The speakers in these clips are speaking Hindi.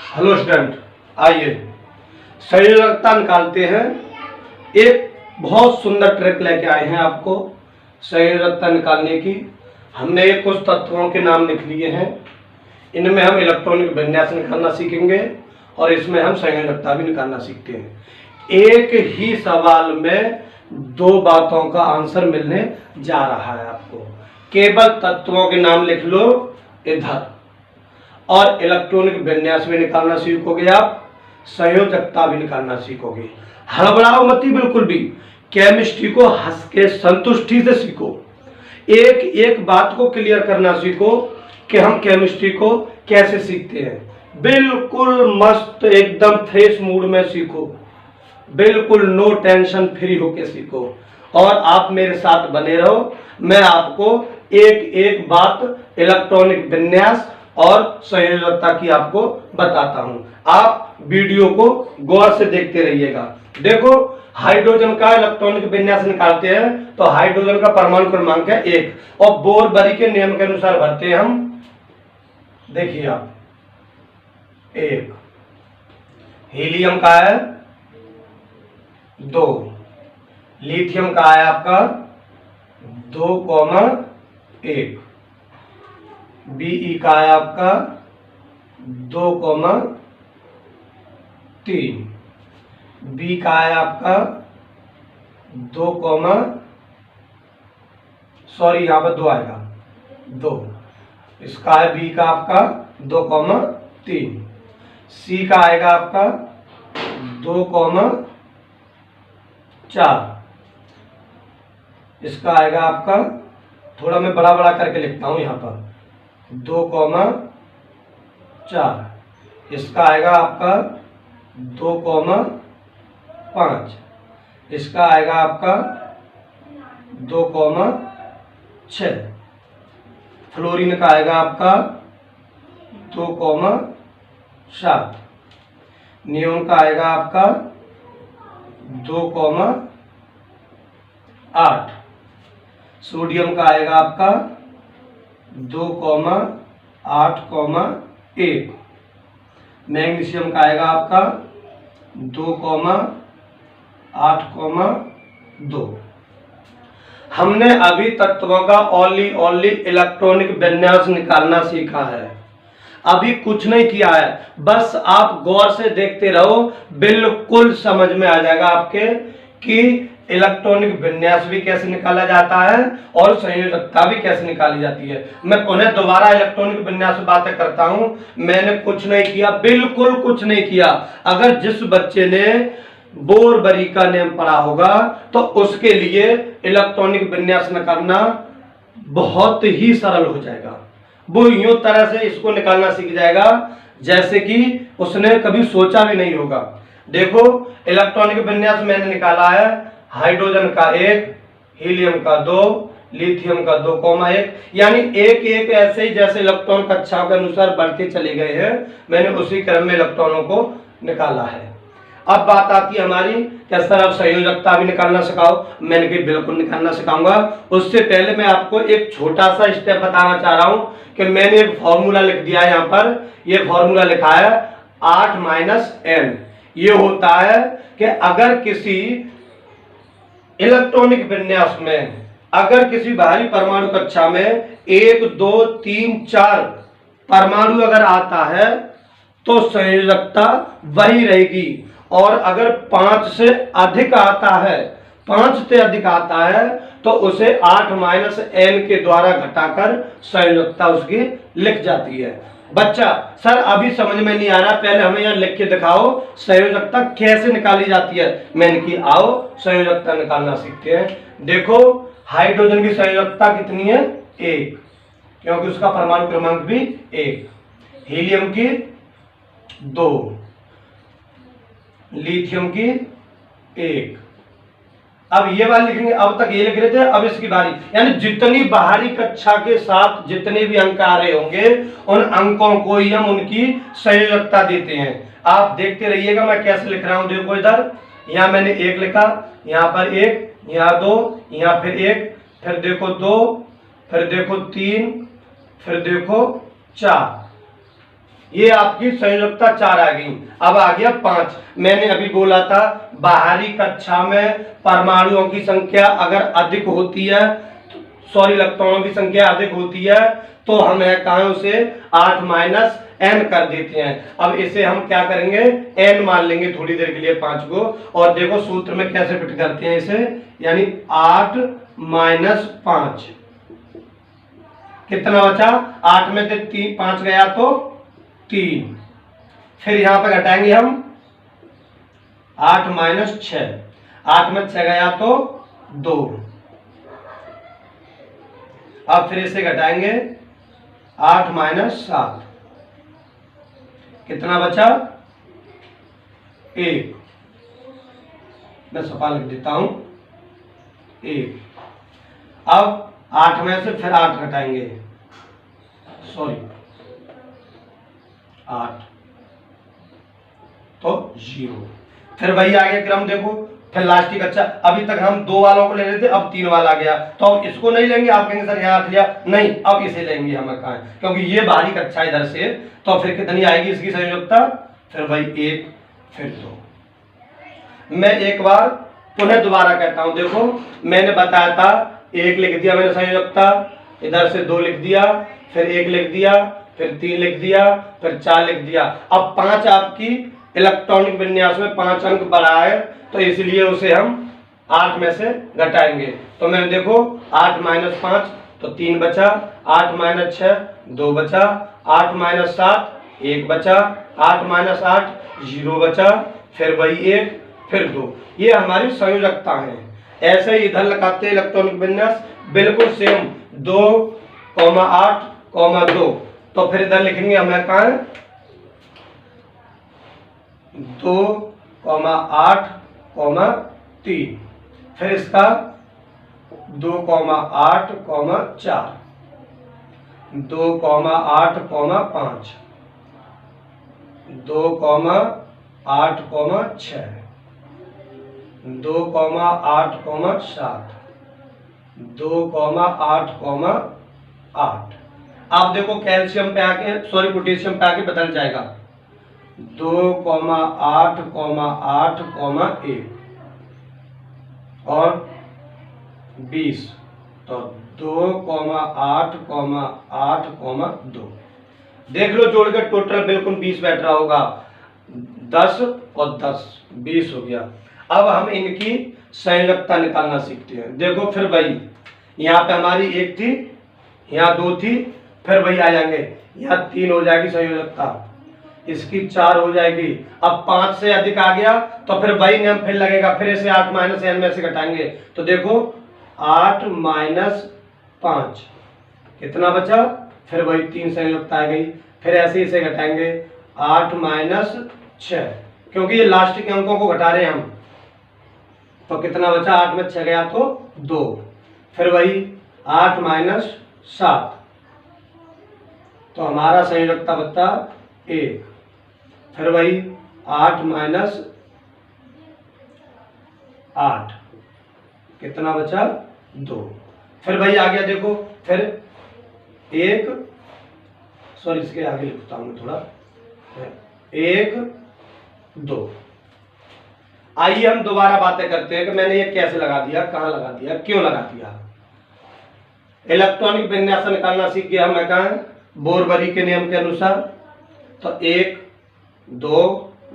हेलो स्टूडेंट, आइए संयोजकता निकालते हैं। एक बहुत सुंदर ट्रिक लेके आए हैं आपको संयोजकता निकालने की। हमने कुछ तत्वों के नाम लिख लिए हैं, इनमें हम इलेक्ट्रॉनिक विन्यास निकालना सीखेंगे और इसमें हम संयोजकता भी निकालना सीखते हैं। एक ही सवाल में दो बातों का आंसर मिलने जा रहा है आपको। केवल तत्वों के नाम लिख लो इधर और इलेक्ट्रॉनिक विन्यास भी निकालना सीखोगे, आप संयोजकता भी निकालना सीखोगे। हड़बड़ाओ मती बिल्कुल भी। केमिस्ट्री को हंस के संतुष्टि से सीखो। एक एक बात को क्लियर करना सीखो कि हम केमिस्ट्री को कैसे सीखते हैं। बिल्कुल मस्त एकदम फ्रेश मूड में सीखो, बिल्कुल नो टेंशन फ्री होके सीखो और आप मेरे साथ बने रहो। मैं आपको एक एक बात इलेक्ट्रॉनिक विन्यास और संयोजकता की आपको बताता हूं। आप वीडियो को गौर से देखते रहिएगा। देखो, हाइड्रोजन का इलेक्ट्रॉनिक विन्यास निकालते हैं तो हाइड्रोजन का परमाणु क्रमांक है 1 और बोर-बरी के नियम के अनुसार भरते हैं हम। देखिए आप 1, हीलियम का है 2, लिथियम का है आपका 2,1, Be का है आपका 2,3, B का है आपका 2, सॉरी यहाँ पर 2 आएगा 2, इसका है B का आपका 2,3, C का आएगा आपका 2,4, इसका आएगा आपका, थोड़ा मैं बड़ा बड़ा करके लिखता हूं यहाँ पर 2,4, इसका आएगा आपका 2,5, इसका आएगा आपका 2,6, फ्लोरीन का आएगा आपका 2,7, नियोन का आएगा आपका 2,8, सोडियम का आएगा आपका 2,8,1, मैग्नीशियम का आएगा आपका 2,8,2। हमने अभी तत्वों का ओनली इलेक्ट्रॉनिक विन्यास निकालना सीखा है, अभी कुछ नहीं किया है। बस आप गौर से देखते रहो, बिल्कुल समझ में आ जाएगा आपके कि इलेक्ट्रॉनिक विन्यास भी कैसे निकाला जाता है और संयोजकता भी कैसे निकाली जाती है। मैं पुनः दोबारा इलेक्ट्रॉनिक विन्यास बातें करता हूं। मैंने कुछ नहीं किया, बिल्कुल कुछ नहीं किया। अगर जिस बच्चे ने बोर-बरी का नियम पढ़ा होगा तो उसके लिए इलेक्ट्रॉनिक विन्यास निकालना बहुत ही सरल हो जाएगा। वो यूं तरह से इसको निकालना सीख जाएगा जैसे कि उसने कभी सोचा भी नहीं होगा। देखो, इलेक्ट्रॉनिक विन्यास मैंने निकाला है, हाइड्रोजन का 1, हीलियम का 2, लिथियम का 2,1, यानी एक एक ऐसे ही जैसे इलेक्ट्रॉन कक्षाओं के अनुसार बढ़ते चले गए हैं, मैंने उसी क्रम में इलेक्ट्रॉनों को निकाला है। अब बात आती है हमारी कि सर अब संयोजकता भी निकालना सिखाओ। मैंने कहा बिल्कुल निकालना सिखाऊंगा। उससे पहले मैं आपको एक छोटा सा स्टेप बताना चाह रहा हूं कि मैंने एक फॉर्मूला लिख दिया है। यहाँ पर ये फॉर्मूला लिखा है 8 - n। ये होता है कि अगर किसी इलेक्ट्रॉनिक विन्यास में अगर किसी बाहरी परमाणु कक्षा में 1, 2, 3, 4 परमाणु अगर आता है तो संयोजकता वही रहेगी, और अगर 5 से अधिक आता है, 5 से अधिक आता है तो उसे 8 - n के द्वारा घटाकर संयोजकता उसकी लिख जाती है। बच्चा, सर अभी समझ में नहीं आ रहा, पहले हमें यहाँ लिख के दिखाओ संयोजकता कैसे निकाली जाती है। मैंने की आओ संयोजकता निकालना सीखते हैं। देखो, हाइड्रोजन की संयोजकता कितनी है 1, क्योंकि उसका परमाणु क्रमांक भी 1, हीलियम की 2, लिथियम की 1। अब ये वाली लिखेंगे, अब तक ये लिख रहे थे, अब इसकी बारी। यानी जितनी बाहरी कक्षा के साथ जितने भी अंक आ रहे होंगे उन अंकों को ही हम उनकी संयोजकता देते हैं। आप देखते रहिएगा मैं कैसे लिख रहा हूं। देखो इधर, यहाँ मैंने 1 लिखा, यहाँ पर 1, यहाँ 2, यहाँ फिर 1, फिर देखो 2, फिर देखो 3, फिर देखो 4। ये आपकी संयोजकता 4 आ गई। अब आ गया 5। मैंने अभी बोला था बाहरी कक्षा में परमाणुओं की संख्या अगर अधिक होती है, सॉरी इलेक्ट्रॉनों की संख्या अधिक होती है, तो हम कहा उसे 8 माइनस n कर देते हैं। अब इसे हम क्या करेंगे, n मान लेंगे थोड़ी देर के लिए 5 को। और देखो सूत्र में कैसे फिट करते हैं इसे, यानी 8 माइनस 5 कितना बचा, 8 में से 5 गया तो 3। फिर यहां पर घटाएंगे हम 8 माइनस 6, 8 में 6 गया तो 2। अब फिर इसे घटाएंगे 8 माइनस 7, कितना बचा 1। मैं सफा लिख देता हूं 1। अब 8 में से फिर 8 घटाएंगे, सॉरी 8 तो 0। फिर वही आगे क्रम देखो, फिर लास्ट की कक्षा। अभी तक हम 2 वालों को ले रहे थे, अब 3 वाला आ गया, तो अब इसको नहीं लेंगे। आप कहेंगे सर यहाँ लिया, नहीं अब इसे लेंगे हम कहा है, क्योंकि ये बाहरी कक्षा इधर से। तो फिर कितनी आएगी इसकी संयोजकता, फिर वही 1 फिर 2। मैं एक बार पुनः दोबारा कहता हूं, देखो मैंने बताया था 1 लिख दिया मैंने संयोजकता, इधर से 2 लिख दिया, फिर 1 लिख दिया, फिर 3 लिख दिया, फिर 4 लिख दिया। अब 5 आपकी इलेक्ट्रॉनिक विन्यास में 5 अंक बढ़ा है, तो इसलिए उसे हम 8 में से घटाएंगे। तो मैंने देखो 8 माइनस 5 तो 3 बचा, 8 माइनस 6 2 बचा, 8 माइनस 7 1 बचा, 8 माइनस 8 0 बचा, फिर वही 1 फिर 2। ये हमारी संयोजकता है। ऐसे ही इधर लगाते हैं इलेक्ट्रॉनिक विन्यास बिल्कुल सेम 2, 8, 2। तो फिर इधर लिखेंगे हमें कहा है 2, 8, 3। फिर इसका 2, 8, 4, 2, 8, 5, 2, 8, 6, 2, 8, 7, 2, 8, 8। आप देखो कैल्शियम पे आके, सॉरी पोटेशियम पे आके बदल जाएगा 2, 8, 8, 1 और 20। तो 2, 8, 8, 2। देख लो जोड़ के टोटल बिल्कुल 20 बैठ रहा होगा। 10 और 10 20 हो गया। अब हम इनकी संयोजकता निकालना सीखते हैं। देखो फिर वही, यहाँ पे हमारी 1 थी, यहाँ 2 थी, फिर वही आ जाएंगे, यहाँ 3 हो जाएगी संयोजकता, इसकी 4 हो जाएगी। अब 5 से अधिक आ गया तो फिर वही नियम फिर लगेगा, फिर इसे 8 माइनस n में से घटाएंगे। तो देखो 8 माइनस 5 कितना बचा, फिर वही 3 संयोजकता आ गई। फिर ऐसे इसे घटाएंगे 8 माइनस 6, क्योंकि ये लास्ट के अंकों को घटा रहे हैं हम। तो कितना बचा, 8 में 6 गया तो 2, फिर वही 8 माइनस 7, तो हमारा संयोजकता बचा 1। फिर वही 8 माइनस 8 कितना बचा 2, फिर वही आ गया। देखो फिर 1, सॉरी इसके आगे लिखता हूं थोड़ा, 1 2। आइए हम दोबारा बातें करते हैं कि मैंने ये कैसे लगा दिया, कहां लगा दिया, क्यों लगा दिया। इलेक्ट्रॉनिक विन्यास निकालना सीख गया मैं कहा बोरबरी के नियम के अनुसार। तो 1 2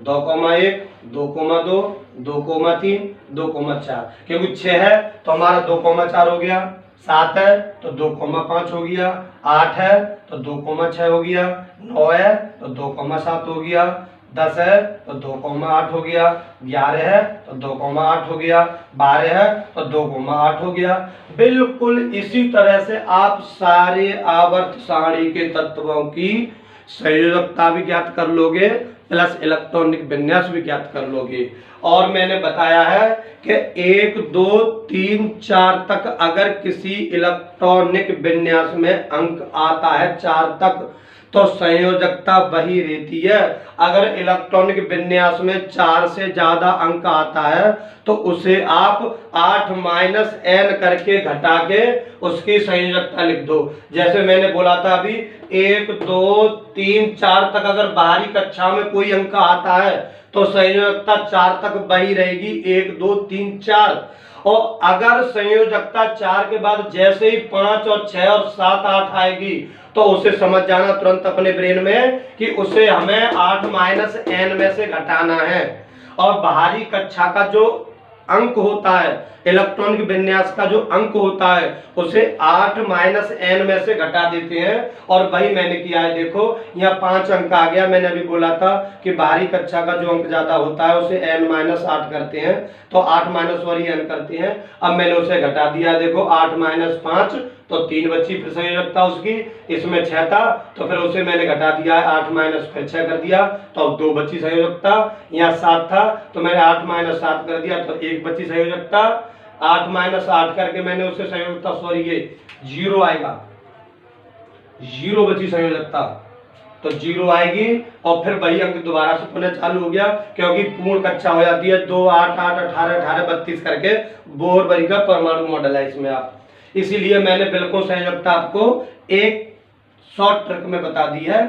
2,1 2,2 2,3 2,4, क्योंकि 6 है तो हमारा 2,4 हो गया, 7 है तो 2,5 हो गया, 8 है तो 2,6 हो गया, 9 है तो 2,7 हो गया, 10 है तो 2,8 हो गया, 11 है तो 2,8 हो गया, 12 है तो 2,8 हो गया। बिल्कुल इसी तरह से आप सारे आवर्त सारणी के तत्वों की संयोजकता भी ज्ञात कर लोगे, प्लस इलेक्ट्रॉनिक विन्यास भी ज्ञात कर लोगे। और मैंने बताया है कि 1 2 3 4 तक अगर किसी इलेक्ट्रॉनिक विन्यास में अंक आता है 4 तक, तो संयोजकता वही रहती है। अगर इलेक्ट्रॉनिक विन्यास में 4 से ज्यादा अंक आता है तो उसे आप 8 माइनस n करके घटा के उसकी संयोजकता लिख दो। जैसे मैंने बोला था अभी 1 2 3 4 तक अगर बाहरी कक्षा में कोई अंक आता है तो संयोजकता 4 तक वही रहेगी, 1 2 3 4। और अगर संयोजकता 4 के बाद जैसे ही 5 और 6 और 7 8 आएगी तो उसे समझ जाना तुरंत अपने ब्रेन में कि उसे हमें 8 माइनस n में से घटाना है। और बाहरी कक्षा का जो अंक होता है, इलेक्ट्रॉनिक विन्यास का जो अंक होता है, उसे 8 माइनस n में से घटा देते हैं। और वही मैंने किया है। देखो यहाँ 5 अंक आ गया। मैंने अभी बोला था कि बाहरी कक्षा का जो अंक ज्यादा होता है उसे n माइनस 8 करते हैं, तो 8 माइनस और n करते हैं। अब मैंने उसे घटा दिया। देखो 8 माइनस 5 तो 3 बची फिर संयोजकता उसकी। इसमें 6 था तो फिर उसे मैंने घटा दिया है, 8 माइनस फिर 6 कर दिया तो अब 2 बची संयोजकता। यहाँ 7 था तो मैंने 8 माइनस 7 कर दिया तो 1 बची संयोजकता। 8 माइनस 8 करके मैंने उसे संयोजकता, सॉरी ये 0 आएगा, 0 बची संयोजकता तो 0 आएगी। और फिर वही अंक दोबारा से पुनः चालू हो गया, क्योंकि पूर्ण कक्षा हो जाती है 2 8 8 18 18 32 करके। बोरबरी का परमाणु मॉडल है इसमें आप, इसीलिए मैंने बिल्कुल संयोजकता आपको एक शॉर्ट ट्रिक में बता दी है।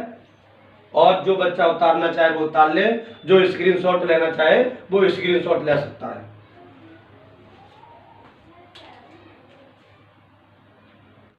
और जो बच्चा उतारना चाहे वो उतार ले, जो स्क्रीनशॉट लेना चाहे वो स्क्रीनशॉट ले सकता है।